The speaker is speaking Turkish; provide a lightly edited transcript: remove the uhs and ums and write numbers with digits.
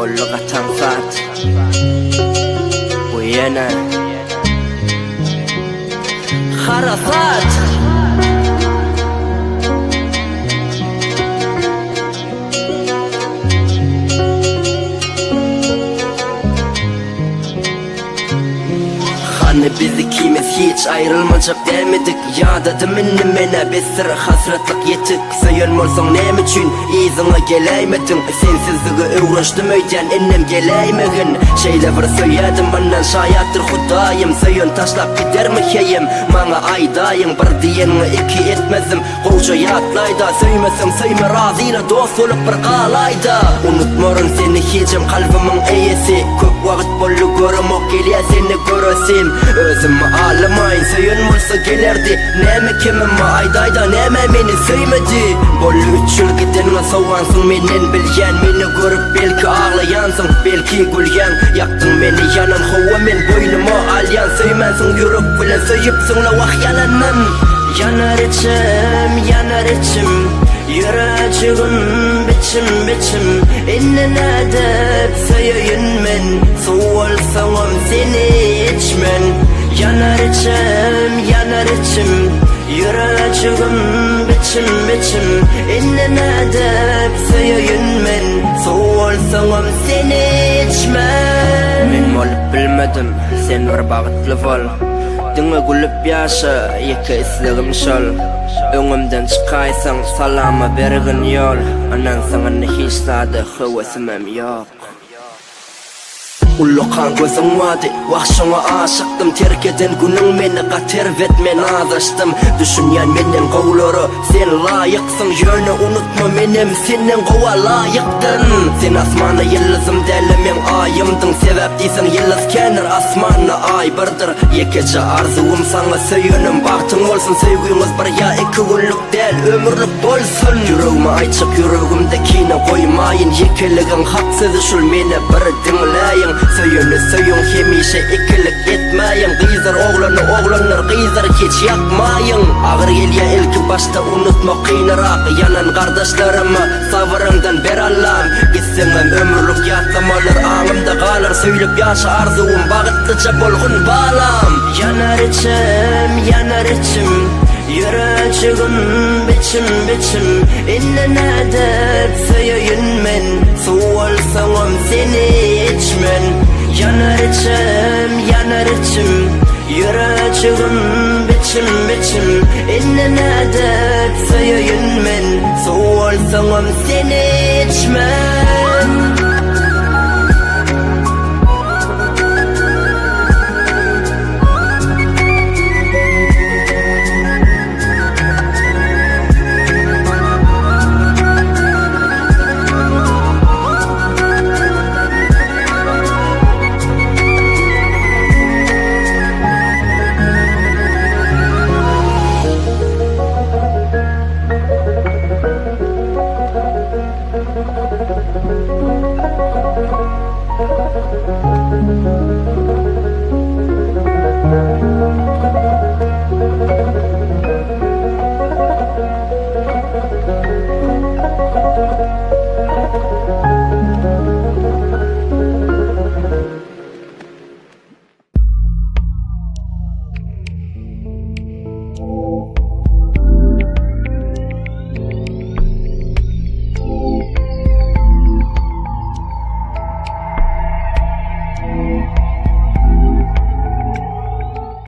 Kollu katan saat bu yana Harasat Hani biz ikimiz hiç ayrılmayacak demedik. Ya dedim mene besir hasretlik yetik. Sayın olsan nem için izine geleymedim. Sensizliği uğraştım öyden ennem geleymeğin. Şeyle bir söyledim benden şayattır Hudayım. Sayın taşlap gider mi heyim Mana aydayım bir diyenini iki etmezim. Koğuşa yatlayda söymesem söyme razıyla dost olup bir kalayda. Unutmarım seni hicim kalbimin eyesi. Köp vakit bolu görüm o geliyor seni görösim. Özümü ağlamayın söyün olsa gelerdi. Neme kimim aydayda neme beni söymedi. Bolu 3 yıl gidenine soğansın menen bilgen. Beni görüp belki ağlayansın belki gülgen. Yaktın beni yanan hova men boynuma alyan. Söymensin yürüp bilen söyüpsün la vah yalanın. Yanar içim yüreğim biçim biçim. İnnen edip söyün men soğalsam seni içmen. Yanar içim yüreğim biçim biçim. İnnen edip söyün men soğalsam seni içmen. Men olup bilmedim sen bir bağıtlı ol. Dine gülüp yaşa iki isligim şol. Öňümden çıkaysam salama bergin yol. Anan sana hiç tadı hıvasımam yok. Ullukan gözüm vadi Vahşına aşıktım terk eden günün meni katervet men azaştım. Düşünyen menden qovları sen layıksın. Yönü unutma menem senden qova layıktın. Sen asmana yıldızım deli men ayımdın. Sebep deysen yıldız kenir asmanna ay birdir. Yekece arzuum sana söyünüm baktın olsun. Sevgimiz bir ya iki günlük del ömürlük bolsun. Yüreğime ayçık yüreğimdekine koymayın. Yekeligin haksız şul meni bir dinleyin. Söyünü söyün hemişe ikilik etmeyin. Gıyzar oğlanlar gıyzar hiç yakmayın. Ağır gelya ilki başta unutma kıynarak. Yanan kardeşlerimi sabrımdan ber Allah'ım. Gitsemem ömürlük yatlamalar ağımda kalır. Söylüp yaşa arzuum bağıtlıca bolgun bağlam. Yanar içim yüreğim biçim biçim. İnnen edip söyün men soğalsam seni içmen. Yanar içim yüreğim biçim biçim. İnnen edip söyün men soğalsam seni içmen. Thank you.